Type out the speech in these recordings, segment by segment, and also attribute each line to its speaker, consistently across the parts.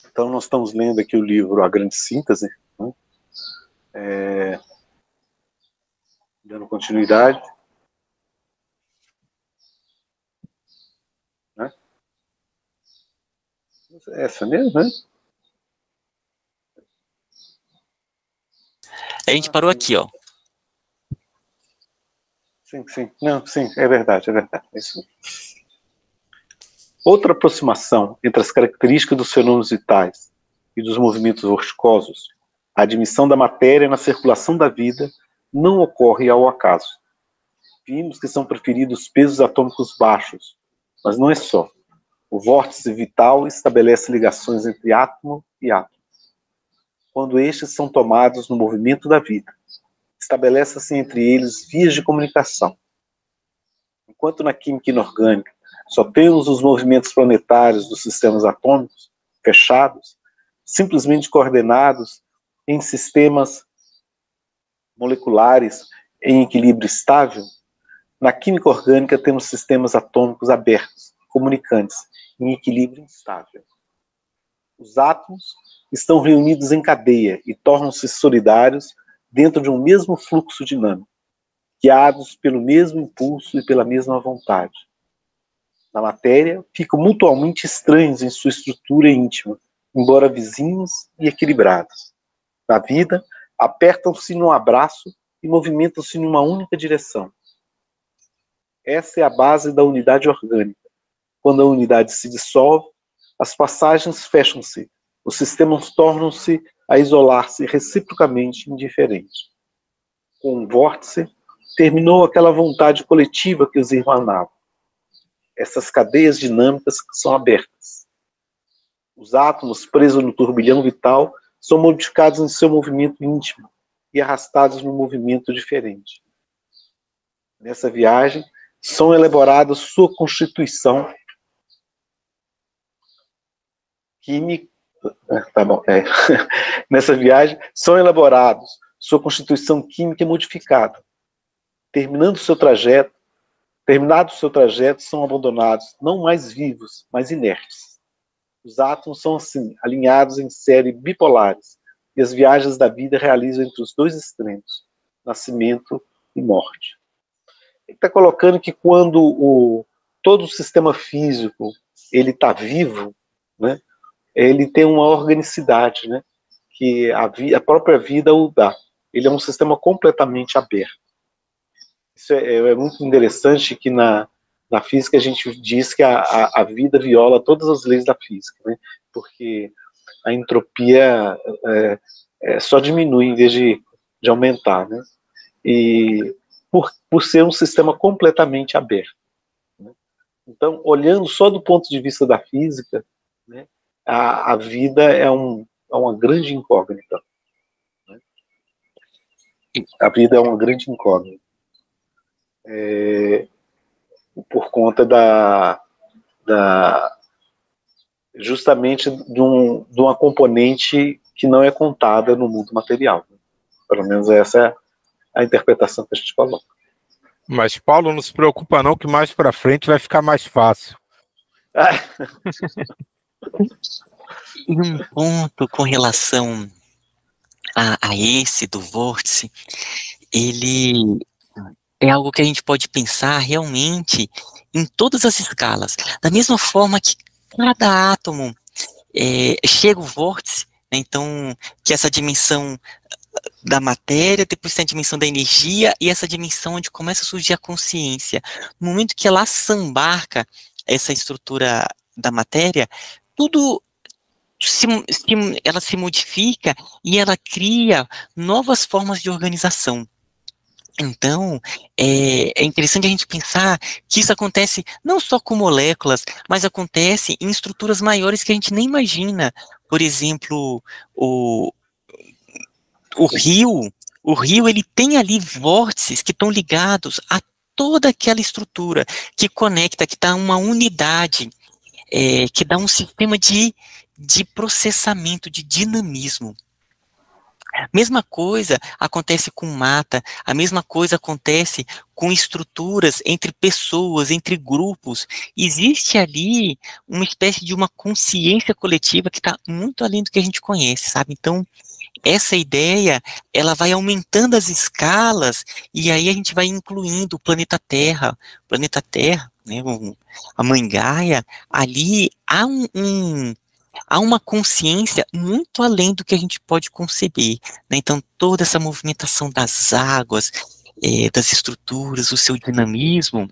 Speaker 1: Então, nós estamos lendo aqui o livro A Grande Síntese, né? Dando continuidade. Né? Essa mesmo, né?
Speaker 2: A gente parou aqui, ó.
Speaker 1: Sim, sim. Não, sim, é verdade, é verdade. É isso mesmo. Outra aproximação entre as características dos fenômenos vitais e dos movimentos vorticosos, a admissão da matéria na circulação da vida, não ocorre ao acaso. Vimos que são preferidos pesos atômicos baixos, mas não é só. O vórtice vital estabelece ligações entre átomo e átomo. Quando estes são tomados no movimento da vida, estabelece-se entre eles vias de comunicação. Enquanto na química inorgânica só temos os movimentos planetários dos sistemas atômicos fechados, simplesmente coordenados em sistemas moleculares em equilíbrio estável, na química orgânica temos sistemas atômicos abertos, comunicantes, em equilíbrio instável. Os átomos estão reunidos em cadeia e tornam-se solidários dentro de um mesmo fluxo dinâmico, guiados pelo mesmo impulso e pela mesma vontade. Na matéria, ficam mutuamente estranhos em sua estrutura íntima, embora vizinhos e equilibrados. Na vida, apertam-se num abraço e movimentam-se numa única direção. Essa é a base da unidade orgânica. Quando a unidade se dissolve, as passagens fecham-se, os sistemas tornam-se a isolar-se reciprocamente indiferentes. Com o vórtice, terminou aquela vontade coletiva que os irmanava. Essas cadeias dinâmicas são abertas. Os átomos presos no turbilhão vital são modificados em seu movimento íntimo e arrastados num movimento diferente. Nessa viagem, são elaboradas sua constituição química. Tá bom, Nessa viagem, são elaborados sua constituição química modificada. Terminado o seu trajeto, são abandonados, não mais vivos, mas inertes. Os átomos são assim, alinhados em série bipolares, e as viagens da vida realizam entre os dois extremos, nascimento e morte. Ele está colocando que quando todo o sistema físico ele está vivo, né, ele tem uma organicidade, né, que a própria vida o dá. Ele é um sistema completamente aberto. Isso é muito interessante que na física a gente diz que a vida viola todas as leis da física, né? Porque a entropia só diminui em vez de aumentar, né? E por ser um sistema completamente aberto. Né? Então, olhando só do ponto de vista da física, né, a vida é uma grande incógnita. Né? A vida é uma grande incógnita. Por conta justamente de uma componente que não é contada no mundo material. Pelo menos essa é a interpretação que a gente coloca.
Speaker 3: Mas, Paulo, não se preocupa não, que mais para frente vai ficar mais fácil.
Speaker 2: E um ponto com relação a esse do vórtice, ele é algo que a gente pode pensar realmente em todas as escalas. Da mesma forma que cada átomo chega o vórtice, né, então, que essa dimensão da matéria, depois tem a dimensão da energia, e essa dimensão onde começa a surgir a consciência. No momento que ela assambarca essa estrutura da matéria, tudo ela se modifica e ela cria novas formas de organização. Então, é interessante a gente pensar que isso acontece não só com moléculas, mas acontece em estruturas maiores que a gente nem imagina. Por exemplo, o rio ele tem ali vórtices que estão ligados a toda aquela estrutura que conecta, que dá uma unidade, que dá um sistema de processamento, de dinamismo. Mesma coisa acontece com mata, a mesma coisa acontece com estruturas entre pessoas, entre grupos. Existe ali uma espécie de uma consciência coletiva que está muito além do que a gente conhece, sabe? Então, essa ideia, ela vai aumentando as escalas, e aí a gente vai incluindo o planeta Terra, né, a Mãe Gaia, ali há uma consciência muito além do que a gente pode conceber, né? Então, toda essa movimentação das águas, das estruturas, o seu dinamismo,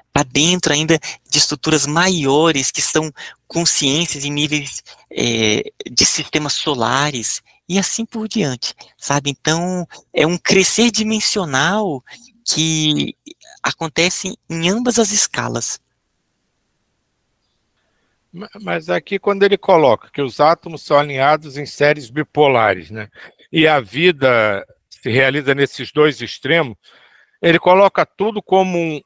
Speaker 2: está dentro ainda de estruturas maiores, que são consciências em níveis de sistemas solares, e assim por diante, sabe? Então, é um crescer dimensional que acontece em ambas as escalas.
Speaker 3: Mas aqui, quando ele coloca que os átomos são alinhados em séries bipolares, né, e a vida se realiza nesses dois extremos, ele coloca tudo como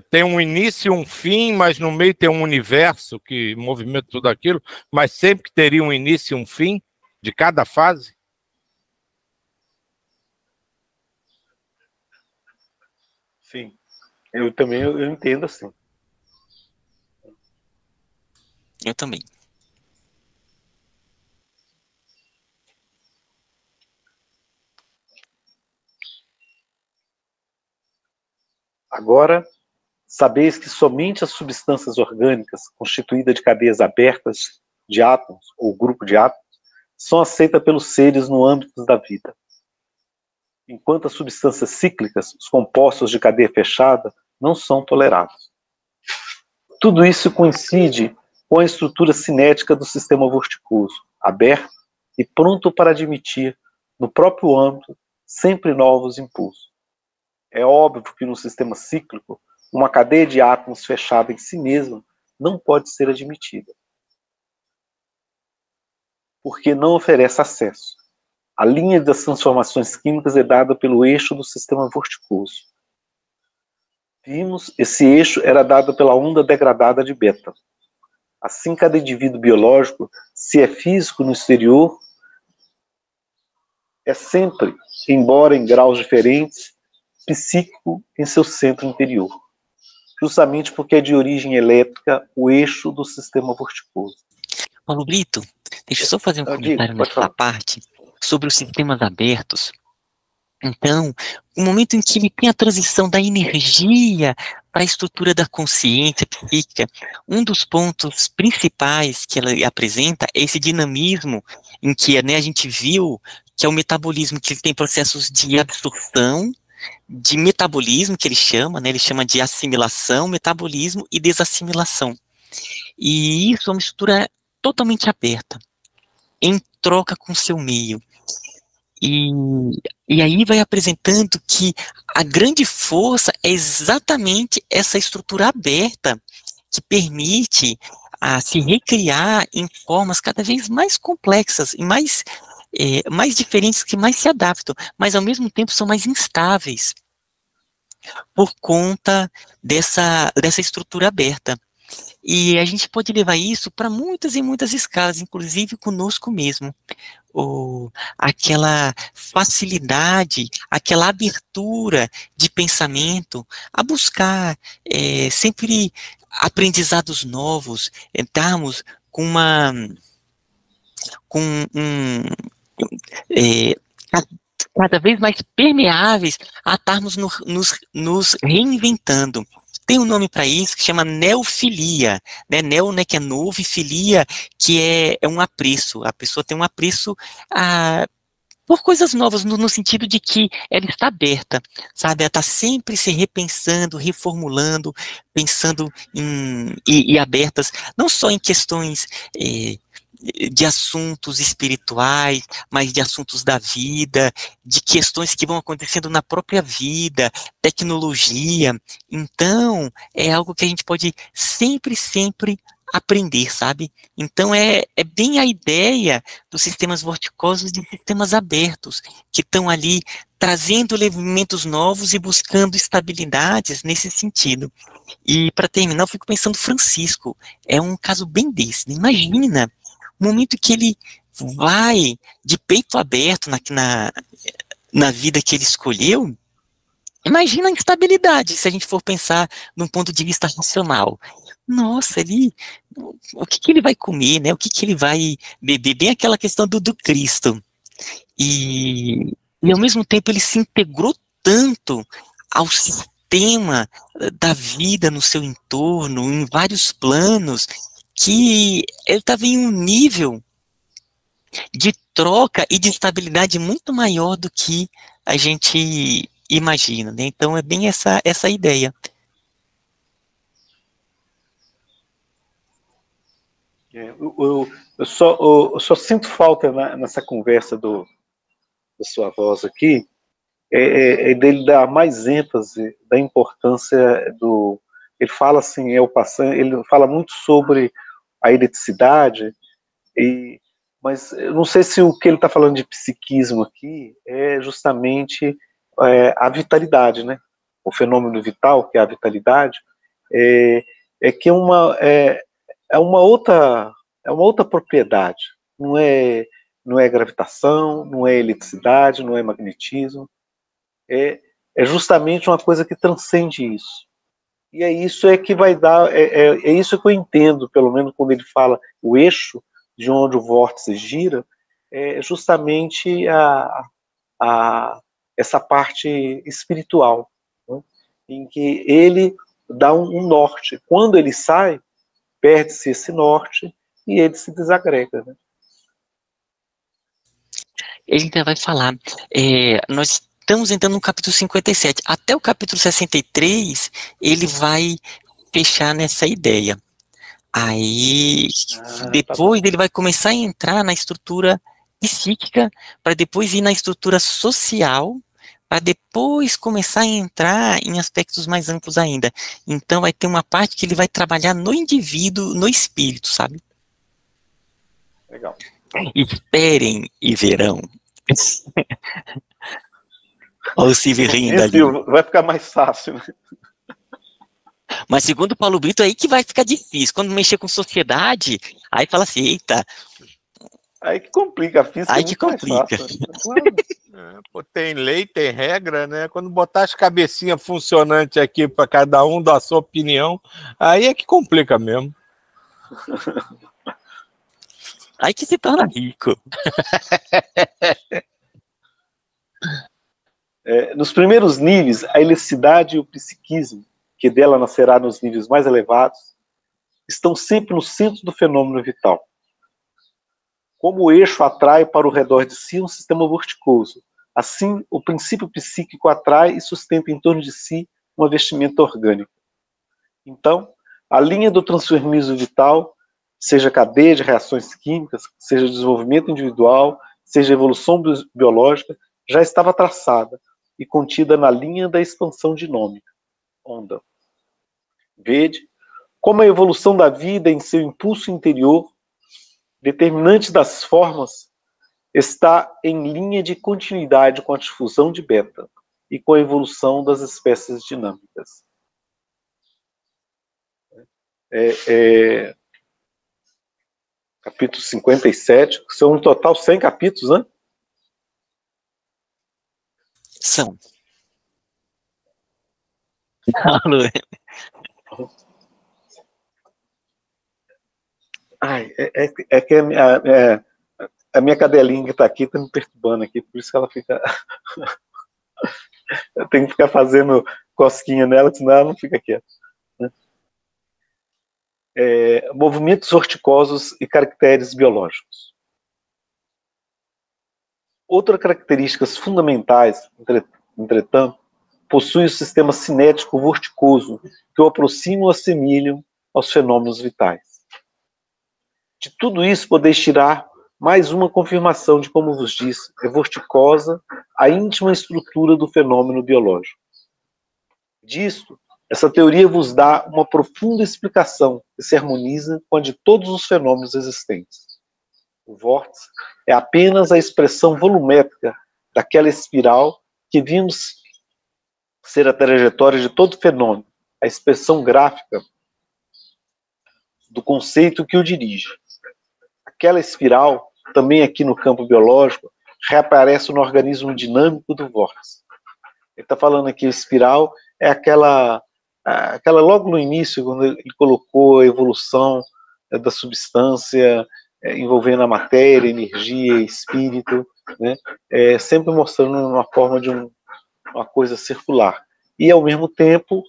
Speaker 3: tem um início e um fim, mas no meio tem um universo que movimenta tudo aquilo, mas sempre que teria um início e um fim de cada fase?
Speaker 1: Sim, eu também eu entendo assim.
Speaker 2: Eu também.
Speaker 1: Agora, sabeis que somente as substâncias orgânicas, constituídas de cadeias abertas de átomos, ou grupo de átomos, são aceitas pelos seres no âmbito da vida. Enquanto as substâncias cíclicas, os compostos de cadeia fechada, não são tolerados. Tudo isso coincide com a estrutura cinética do sistema vorticoso, aberto e pronto para admitir, no próprio âmbito, sempre novos impulsos. É óbvio que no sistema cíclico, uma cadeia de átomos fechada em si mesma não pode ser admitida, porque não oferece acesso. A linha das transformações químicas é dada pelo eixo do sistema vorticoso. Vimos, esse eixo era dado pela onda degradada de beta. Assim, cada indivíduo biológico, se é físico no exterior, é sempre, embora em graus diferentes, psíquico em seu centro interior, justamente porque é de origem elétrica o eixo do sistema vorticoso.
Speaker 2: Paulo Brito, deixa eu só fazer um comentário nessa parte sobre os sistemas abertos. Então, o momento em que ele tem a transição da energia para a estrutura da consciência psíquica, um dos pontos principais que ela apresenta é esse dinamismo em que, né, a gente viu que é o metabolismo, que ele tem processos de absorção, de metabolismo, que ele chama de assimilação, metabolismo e desassimilação. E isso é uma estrutura totalmente aberta, em troca com o seu meio. E aí vai apresentando que a grande força é exatamente essa estrutura aberta, que permite se recriar em formas cada vez mais complexas e mais diferentes, que mais se adaptam, mas ao mesmo tempo são mais instáveis, por conta dessa estrutura aberta. E a gente pode levar isso para muitas e muitas escalas, inclusive conosco mesmo. Aquela facilidade, aquela abertura de pensamento a buscar sempre aprendizados novos, estarmos com cada vez mais permeáveis a estarmos nos reinventando. Tem um nome para isso que chama neofilia, né? Neo, né, que é novo, e filia, que é um apreço. A pessoa tem um apreço por coisas novas, no sentido de que ela está aberta, sabe? Ela está sempre se repensando, reformulando, pensando e abertas, não só em questões de assuntos espirituais, mas de assuntos da vida, de questões que vão acontecendo na própria vida, tecnologia. Então, é algo que a gente pode sempre aprender, sabe? Então, é bem a ideia dos sistemas vorticosos de sistemas abertos, que estão ali trazendo elementos novos e buscando estabilidades nesse sentido. E, para terminar, eu fico pensando, Francisco, é um caso bem desse. Imagina o momento que ele vai de peito aberto na vida que ele escolheu, imagina a instabilidade, se a gente for pensar num ponto de vista racional. Nossa, o que ele vai comer, né? O que ele vai beber? Bem aquela questão do Cristo. E ao mesmo tempo ele se integrou tanto ao sistema da vida no seu entorno, em vários planos, que ele estava em um nível de troca e de estabilidade muito maior do que a gente imagina, né? Então é bem essa ideia.
Speaker 1: Eu só sinto falta nessa conversa da sua voz aqui, dele dar mais ênfase da importância do... Ele fala assim, ele fala muito sobre a ereticidade, mas eu não sei se o que ele está falando de psiquismo aqui é justamente a vitalidade, né? O fenômeno vital, que é a vitalidade, que é uma outra propriedade. Não é gravitação, não é eletricidade, não é magnetismo. É justamente uma coisa que transcende isso. E é isso que vai dar, é isso que eu entendo, pelo menos quando ele fala o eixo de onde o vórtice gira, é justamente essa parte espiritual, né? Em que ele dá um norte. Quando ele sai, perde-se esse norte e ele se desagrega, né?
Speaker 2: Ele ainda vai falar, nós estamos entrando no capítulo 57, até o capítulo 63, ele vai fechar nessa ideia. Aí, depois ele vai começar a entrar na estrutura psíquica, para depois ir na estrutura social, para depois começar a entrar em aspectos mais amplos ainda. Então vai ter uma parte que ele vai trabalhar no indivíduo, no espírito, sabe?
Speaker 1: Legal.
Speaker 2: Esperem e verão. Olha o Silvio rindo ali.
Speaker 1: Vai ficar mais fácil, né?
Speaker 2: Mas segundo o Paulo Brito, é aí que vai ficar difícil. Quando mexer com sociedade, aí fala assim, eita.
Speaker 1: Aí que complica, a física
Speaker 2: aí
Speaker 1: é
Speaker 2: que
Speaker 1: muito
Speaker 2: complica.
Speaker 1: mais fácil.
Speaker 3: Pô, tem lei, tem regra, né? Quando botar as cabecinhas funcionantes aqui para cada um dar a sua opinião, aí é que complica mesmo.
Speaker 2: Aí que se torna rico.
Speaker 1: Nos primeiros níveis, a eletricidade e o psiquismo, que dela nascerá nos níveis mais elevados, estão sempre no centro do fenômeno vital. Como o eixo atrai para o redor de si um sistema vorticoso, assim o princípio psíquico atrai e sustenta em torno de si uma vestimenta orgânica. Então, a linha do transformismo vital, seja cadeia de reações químicas, seja desenvolvimento individual, seja evolução biológica, já estava traçada e contida na linha da expansão dinâmica, onda. Vede como a evolução da vida em seu impulso interior, determinante das formas, está em linha de continuidade com a difusão de beta e com a evolução das espécies dinâmicas. Capítulo 57, são um total 100 capítulos, né?
Speaker 2: São.
Speaker 1: Que a minha cadelinha que está aqui está me perturbando aqui, por isso que ela fica... Eu tenho que ficar fazendo cosquinha nela, senão ela não fica quieta. Né? Movimentos horticosos e caracteres biológicos. Outras características fundamentais, entretanto, possui o sistema cinético vorticoso, que o aproxima ou assemelham aos fenômenos vitais. De tudo isso, podeis tirar mais uma confirmação de, como vos disse, é vorticosa a íntima estrutura do fenômeno biológico. Disto, essa teoria vos dá uma profunda explicação que se harmoniza com a de todos os fenômenos existentes. O vórtice é apenas a expressão volumétrica daquela espiral que vimos ser a trajetória de todo fenômeno, a expressão gráfica do conceito que o dirige. Aquela espiral também aqui no campo biológico, reaparece no organismo dinâmico do vórtice. Ele está falando aqui, a espiral é aquela logo no início, quando ele colocou a evolução da substância envolvendo a matéria, energia, espírito, né? Sempre mostrando uma forma de uma coisa circular. E, ao mesmo tempo,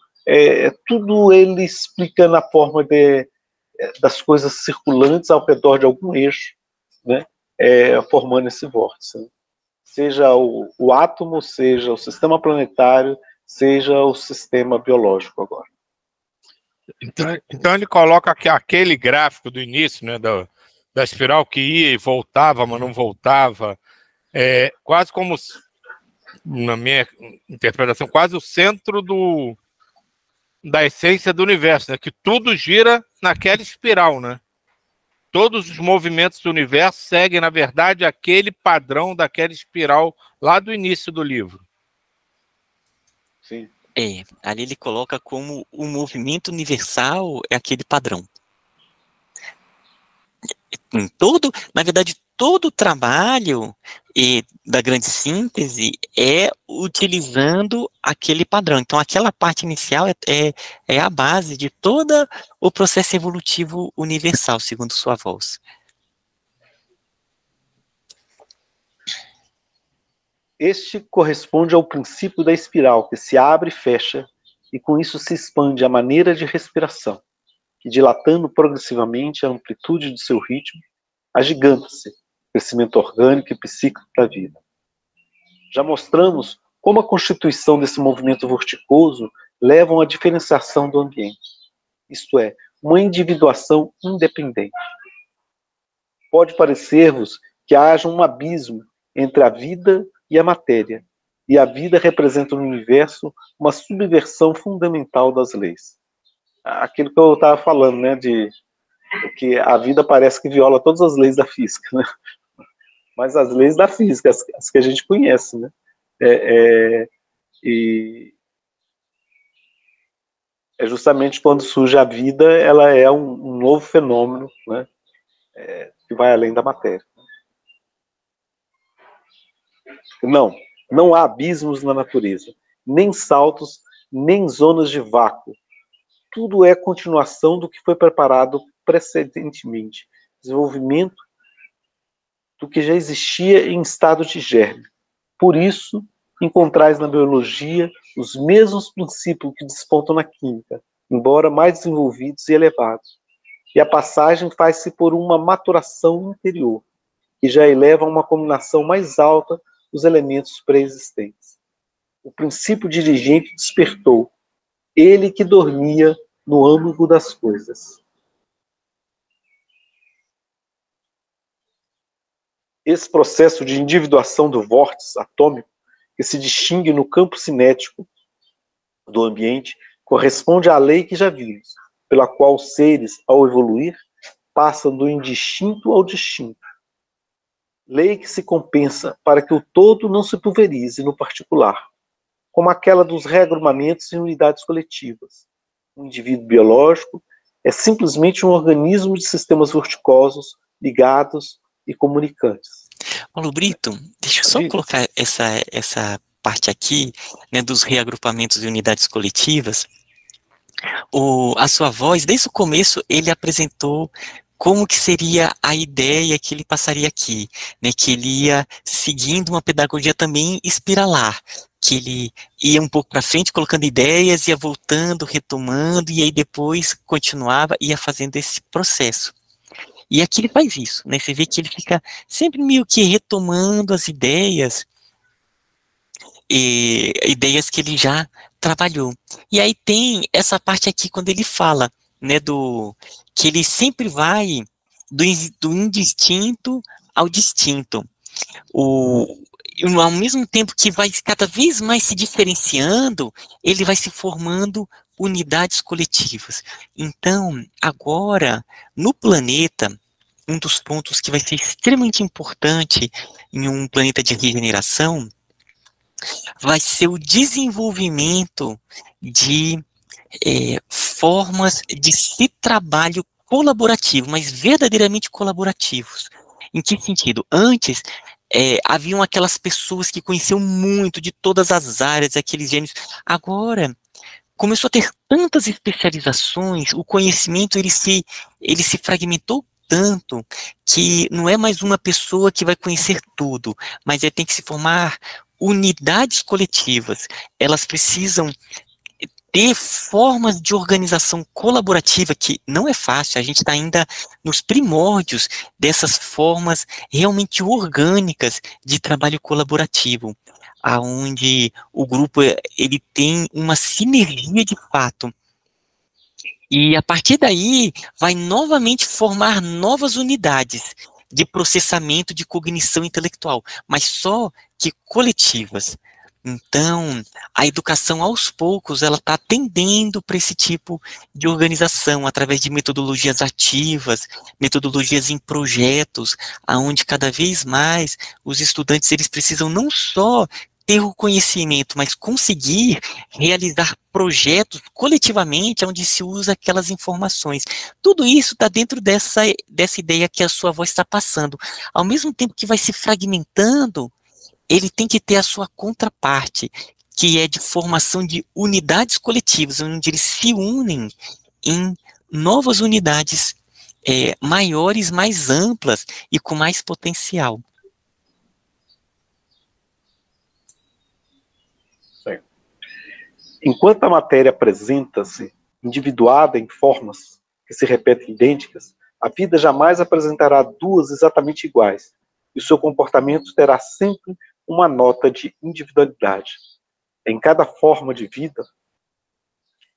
Speaker 1: tudo ele explica na forma das coisas circulantes ao redor de algum eixo, né? Formando esse vórtice. Né? Seja o átomo, seja o sistema planetário, seja o sistema biológico agora.
Speaker 3: Então ele coloca aquele gráfico do início, né, da espiral que ia e voltava, mas não voltava, quase como, na minha interpretação, quase o centro da essência do universo, né, que tudo gira naquela espiral, né? Todos os movimentos do universo seguem, na verdade, aquele padrão daquela espiral lá do início do livro.
Speaker 1: Sim.
Speaker 2: Ali ele coloca como o movimento universal é aquele padrão. Na verdade, todo o trabalho da grande síntese é utilizando aquele padrão. Então, aquela parte inicial é a base de todo o processo evolutivo universal, segundo sua voz.
Speaker 1: Este corresponde ao princípio da espiral, que se abre e fecha, e com isso se expande a maneira de respiração, que, dilatando progressivamente a amplitude de seu ritmo, agiganta-se o crescimento orgânico e psíquico da vida. Já mostramos como a constituição desse movimento vorticoso leva a uma diferenciação do ambiente, isto é, uma individuação independente. Pode parecer-vos que haja um abismo entre a vida e a matéria, e a vida representa no universo uma subversão fundamental das leis. Aquilo que eu estava falando, né, de que a vida parece que viola todas as leis da física, né? Mas as leis da física, as que a gente conhece, né? E justamente quando surge a vida, ela é um novo fenômeno, né? Que vai além da matéria. Não há abismos na natureza, nem saltos, nem zonas de vácuo. Tudo é continuação do que foi preparado precedentemente, desenvolvimento do que já existia em estado de germe. Por isso, encontrais na biologia os mesmos princípios que despontam na química, embora mais desenvolvidos e elevados. E a passagem faz-se por uma maturação interior, que já eleva a uma combinação mais alta dos elementos pré-existentes. O princípio dirigente despertou, ele que dormia no âmago das coisas. Esse processo de individuação do vórtice atômico, que se distingue no campo cinético do ambiente, corresponde à lei que já vimos, pela qual os seres, ao evoluir, passam do indistinto ao distinto. Lei que se compensa para que o todo não se pulverize no particular, como aquela dos reagrupamentos em unidades coletivas. O indivíduo biológico é simplesmente um organismo de sistemas vorticosos, ligados e comunicantes.
Speaker 2: Paulo Brito, deixa eu só colocar essa parte aqui, né, dos reagrupamentos e unidades coletivas. A sua voz, desde o começo, ele apresentou como que seria a ideia que ele passaria aqui, né, que ele ia seguindo uma pedagogia também espiralar, que ele ia um pouco para frente, colocando ideias, ia voltando, retomando, e aí depois continuava, ia fazendo esse processo. E aqui ele faz isso, né, você vê que ele fica sempre meio que retomando as ideias, ideias que ele já trabalhou. E aí tem essa parte aqui, quando ele fala, né, que ele sempre vai do indistinto ao distinto. Ao mesmo tempo que vai cada vez mais se diferenciando, ele vai se formando unidades coletivas. Então, agora, no planeta, um dos pontos que vai ser extremamente importante em um planeta de regeneração vai ser o desenvolvimento de formas de se trabalho colaborativo, mas verdadeiramente colaborativos. Em que sentido? Antes, haviam aquelas pessoas que conheciam muito de todas as áreas, aqueles gênios. Agora, começou a ter tantas especializações, o conhecimento ele se fragmentou tanto que não é mais uma pessoa que vai conhecer tudo, mas tem que se formar unidades coletivas. Elas precisam ter formas de organização colaborativa, que não é fácil, a gente está ainda nos primórdios dessas formas realmente orgânicas de trabalho colaborativo, aonde o grupo ele tem uma sinergia de fato. E a partir daí, vai novamente formar novas unidades de processamento de cognição intelectual, mas só que coletivas. Então, a educação, aos poucos, ela está tendendo para esse tipo de organização, através de metodologias ativas, metodologias em projetos, aonde cada vez mais os estudantes eles precisam não só ter o conhecimento, mas conseguir realizar projetos coletivamente, onde se usa aquelas informações. Tudo isso está dentro dessa ideia que a sua voz está passando. Ao mesmo tempo que vai se fragmentando, ele tem que ter a sua contraparte, que é de formação de unidades coletivas, onde eles se unem em novas unidades maiores, mais amplas e com mais potencial.
Speaker 1: Enquanto a matéria apresenta-se individuada em formas que se repetem idênticas, a vida jamais apresentará duas exatamente iguais, e o seu comportamento terá sempre uma nota de individualidade. Em cada forma de vida,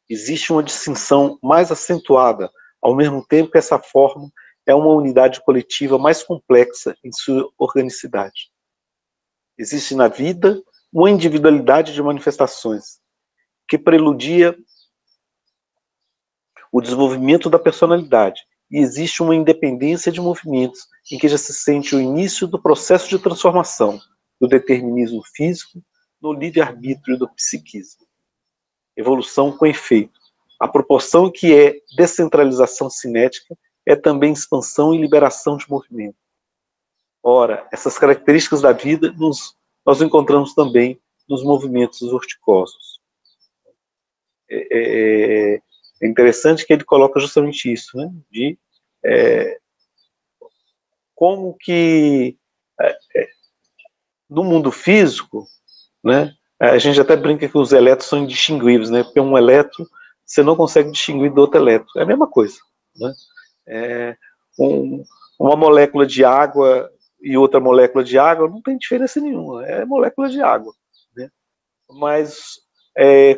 Speaker 1: existe uma distinção mais acentuada, ao mesmo tempo que essa forma é uma unidade coletiva mais complexa em sua organicidade. Existe na vida uma individualidade de manifestações, que preludia o desenvolvimento da personalidade, e existe uma independência de movimentos em que já se sente o início do processo de transformação do determinismo físico no livre-arbítrio do psiquismo. Evolução com efeito. A proporção que é descentralização cinética é também expansão e liberação de movimento. Ora, essas características da vida nós encontramos também nos movimentos vorticosos. É interessante que ele coloca justamente isso, né? De como que no mundo físico, né? A gente até brinca que os elétrons são indistinguíveis, né? Porque um elétron você não consegue distinguir do outro elétron. É a mesma coisa, né? Uma molécula de água e outra molécula de água não tem diferença nenhuma. É molécula de água, né? Mas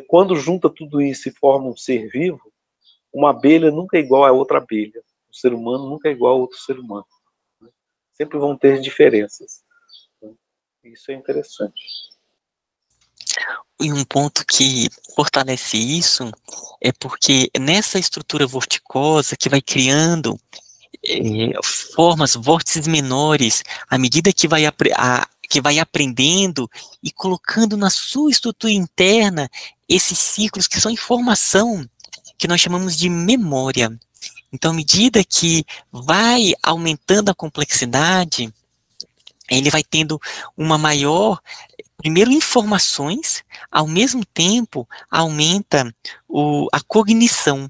Speaker 1: quando junta tudo isso e forma um ser vivo, uma abelha nunca é igual a outra abelha. Um ser humano nunca é igual a outro ser humano. Né? Sempre vão ter diferenças. Né? Isso é interessante.
Speaker 2: E um ponto que fortalece isso é porque nessa estrutura vorticosa que vai criando formas, vórtices menores, à medida que vai aprendendo e colocando na sua estrutura interna esses ciclos que são informação, que nós chamamos de memória. Então, à medida que vai aumentando a complexidade, ele vai tendo uma maior, primeiro, informações, ao mesmo tempo, aumenta a cognição.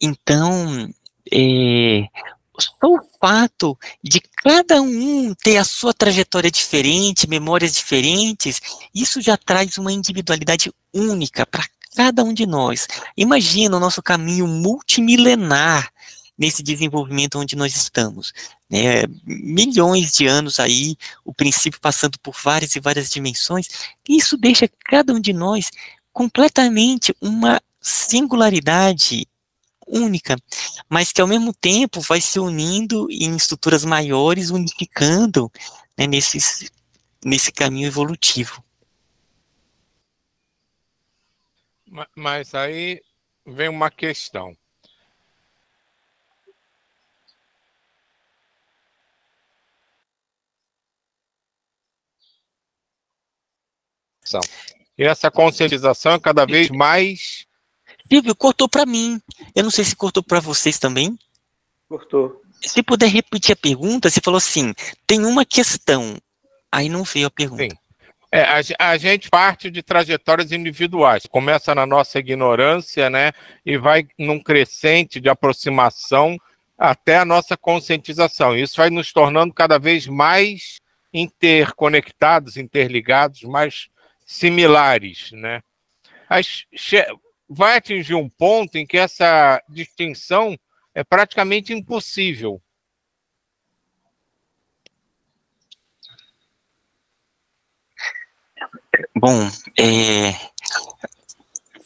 Speaker 2: Então, só o fato de cada um ter a sua trajetória diferente, memórias diferentes, isso já traz uma individualidade única para cada um de nós. Imagina o nosso caminho multimilenar nesse desenvolvimento onde nós estamos, né? Milhões de anos aí, o princípio passando por várias e várias dimensões, e isso deixa cada um de nós completamente uma singularidade única, mas que ao mesmo tempo vai se unindo em estruturas maiores, unificando, né, nesse caminho evolutivo.
Speaker 3: Mas aí vem uma questão. E essa conscientização é cada vez mais...
Speaker 2: Silvio, cortou para mim. Eu não sei se cortou para vocês também.
Speaker 1: Cortou.
Speaker 2: Se puder repetir a pergunta, você falou assim, tem uma questão, aí não veio a pergunta.
Speaker 3: Sim. A gente parte de trajetórias individuais, começa na nossa ignorância, né, e vai num crescente de aproximação até a nossa conscientização. Isso vai nos tornando cada vez mais interconectados, interligados, mais similares, né? Vai atingir um ponto em que essa distinção é praticamente impossível.
Speaker 2: Bom,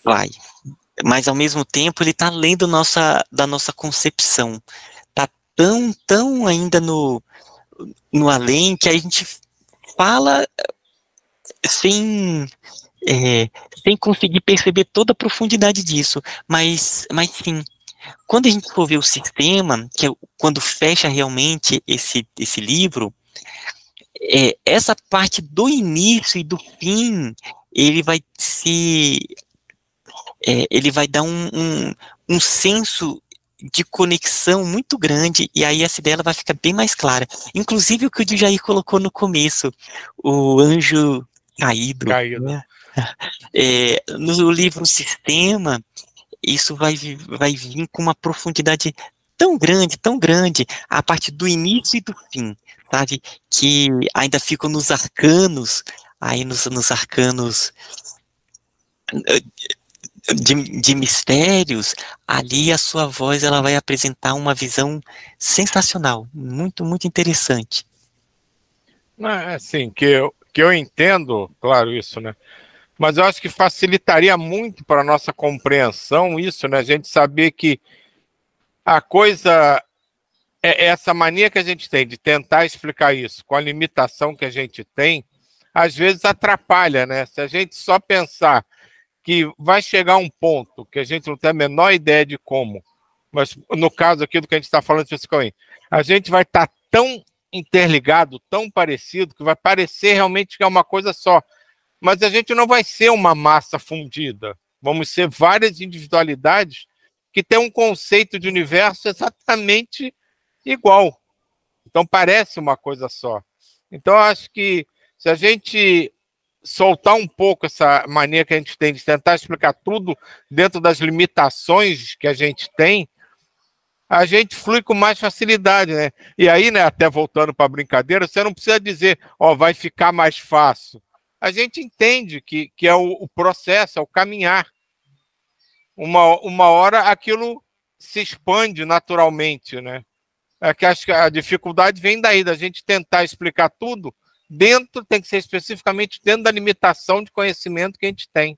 Speaker 2: vai. Mas ao mesmo tempo ele está além da nossa concepção. Está tão ainda no além que a gente fala sem conseguir perceber toda a profundidade disso. Mas sim, quando a gente for ver o sistema, que é quando fecha realmente esse livro, essa parte do início e do fim, ele vai dar um senso de conexão muito grande, e aí essa ideia vai ficar bem mais clara. Inclusive o que o Djair colocou no começo, o anjo caído. Né? No livro Sistema, isso vai vir com uma profundidade tão grande, a partir do início e do fim, sabe? Que ainda ficam nos arcanos, aí nos arcanos de mistérios, ali a sua voz ela vai apresentar uma visão sensacional, muito, muito interessante.
Speaker 3: Assim, que eu entendo, claro, isso, né? Mas eu acho que facilitaria muito para a nossa compreensão isso, né? A gente saber que a coisa, essa mania que a gente tem de tentar explicar isso com a limitação que a gente tem, às vezes atrapalha, né? Se a gente só pensar que vai chegar um ponto que a gente não tem a menor ideia de como, mas no caso aqui do que a gente está falando especificamente, a gente vai estar tão interligado, tão parecido, que vai parecer realmente que é uma coisa só. Mas a gente não vai ser uma massa fundida. Vamos ser várias individualidades que têm um conceito de universo exatamente igual. Então parece uma coisa só. Então eu acho que se a gente soltar um pouco essa mania que a gente tem de tentar explicar tudo dentro das limitações que a gente tem, a gente flui com mais facilidade, né? E aí, né, até voltando para a brincadeira, você não precisa dizer, vai ficar mais fácil. A gente entende que é o processo, é o caminhar. Uma hora aquilo se expande naturalmente, né? Que acho que a dificuldade vem daí, da gente tentar explicar tudo tem que ser especificamente dentro da limitação de conhecimento que a gente tem.